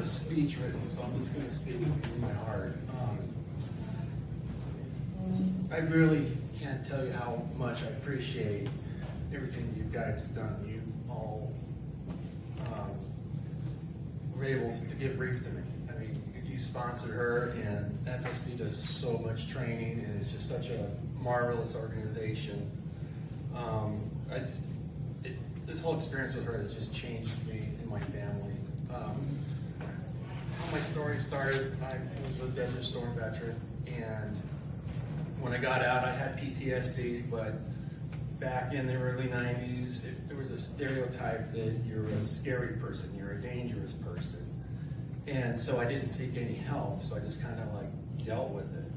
a speech written, so I'm just going to speak in my heart. I really can't tell you how much I appreciate everything you guys have done. You all were able to give Reef to me. I mean, you sponsored her, and FSD does so much training, and it's just such a marvelous organization. This whole experience with her has just changed me and my family. How my story started, I was a Desert Storm veteran, and when I got out, I had PTSD, but back in the early 90s, there was a stereotype that you're a scary person, you're a dangerous person. And so I didn't seek any help, so I just kind of like dealt with it.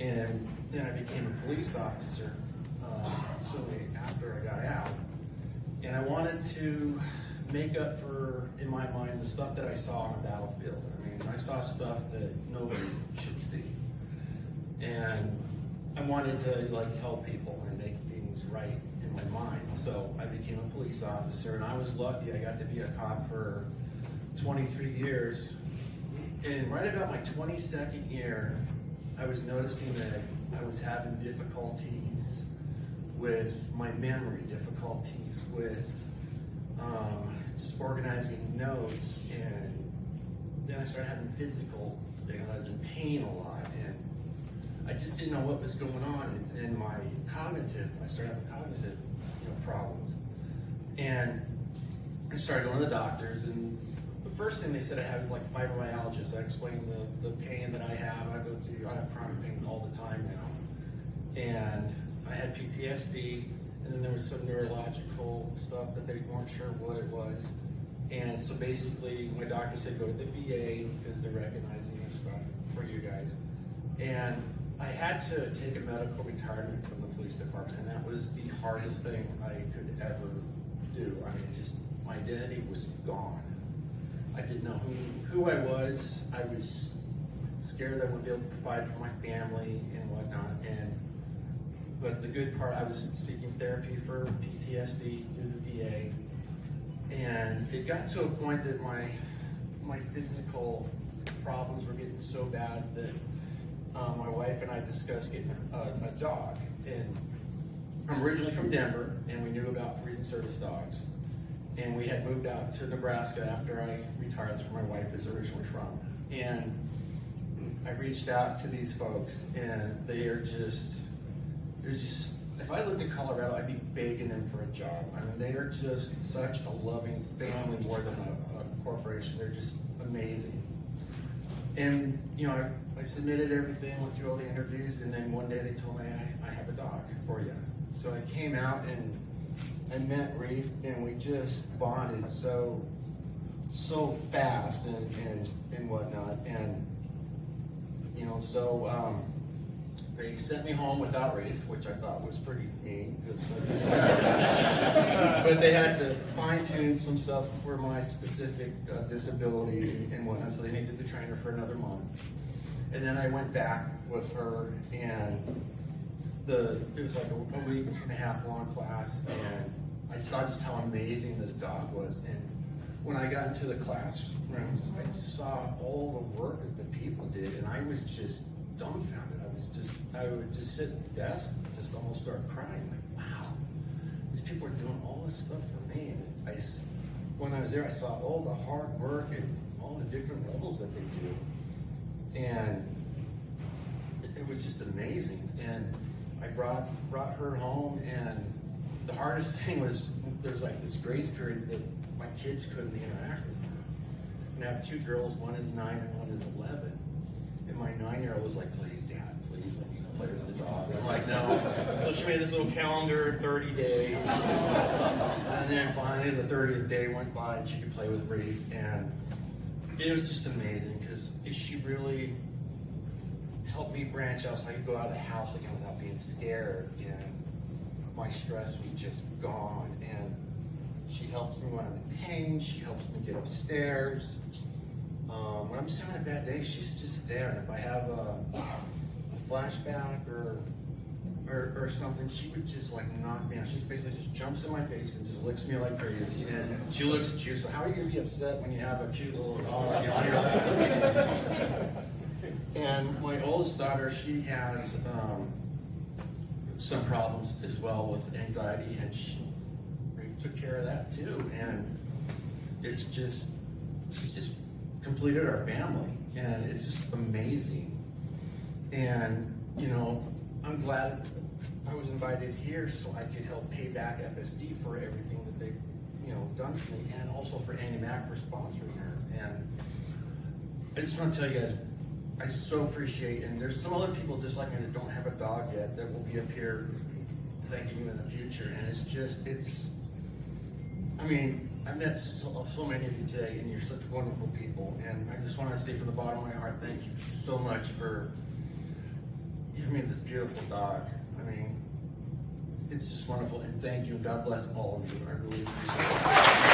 And then I became a police officer soon after I got out. And I wanted to make up for, in my mind, the stuff that I saw on the battlefield. I mean, I saw stuff that nobody should see. And I wanted to like help people and make things right in my mind. So I became a police officer, and I was lucky. I got to be a cop for 23 years. And right about my 22nd year, I was noticing that I was having difficulties with my memory, difficulties with just organizing notes, and then I started having physical things. I was in pain a lot, and I just didn't know what was going on. And my cognitive, I started having cognitive problems, and I started going to the doctors, and the first thing they said I had was like fibromyalgia. So I explained the pain that I have. I have chronic pain all the time now, and I had PTSD, and then there was some neurological stuff that they weren't sure what it was. And so basically, my doctor said go to the VA because they're recognizing this stuff for you guys. And I had to take a medical retirement from the police department, and that was the hardest thing I could ever do. I mean, just my identity was gone. I didn't know who I was. I was scared that I wouldn't be able to provide for my family and whatnot. But the good part, I was seeking therapy for PTSD through the VA, and it got to a point that my physical problems were getting so bad that my wife and I discussed getting a dog. And I'm originally from Denver, and we knew about breeding service dogs. And we had moved out to Nebraska after I retired. That's where my wife is originally from. And I reached out to these folks, and if I lived in Colorado, I'd be begging them for a job. I mean, they are just such a loving family more than a corporation. They're just amazing. And, I submitted everything, went through all the interviews, and then one day they told me, I have a dog for you. So I came out and I met Reef, and we just bonded so fast and whatnot. And, they sent me home without Reef, which I thought was pretty mean. But they had to fine-tune some stuff for my specific disabilities and whatnot, so they needed to train her for another month. And then I went back with her, and it was like a week and a half long class, and I saw just how amazing this dog was. And when I got into the classrooms, I just saw all the work that the people did, and I was just dumbfounded. I would just sit at the desk and just almost start crying, like, wow, these people are doing all this stuff for me. And when I was there, I saw all the hard work and all the different levels that they do. And it was just amazing. And I brought her home, and the hardest thing was there's like this grace period that my kids couldn't interact with her. And I have two girls, one is 9 and one is 11. And my 9-year-old was like, please, Dad, please let me play with the dog. And I'm like, no. So she made this little calendar, 30 days. And then finally the 30th day went by and she could play with Reef. And it was just amazing because she really helped me branch out so I could go out of the house again without being scared. And my stress was just gone. And she helps me when I'm in pain. She helps me get upstairs. When I'm just having a bad day, she's just there. And if I have a flashback or or something, she would just like knock me out. She basically just jumps in my face and just licks me like crazy. And she looks at you, so how are you gonna be upset when you have a cute little dog? You know, and my oldest daughter, she has some problems as well with anxiety, and Reef took care of that too. And it's just, she's just completed our family, and it's just amazing. And you know, I'm glad I was invited here so I could help pay back FSD for everything that they've, you know, done for me, and also for AnnieMac for sponsoring her. And I just want to tell you guys, I so appreciate, and there's some other people just like me that don't have a dog yet that will be up here thanking you in the future. And it's just, I mean, I've met so many of you today, and you're such wonderful people. And I just want to say from the bottom of my heart, thank you so much for giving me this beautiful dog. I mean, it's just wonderful, and thank you, and God bless all of you. I really appreciate it.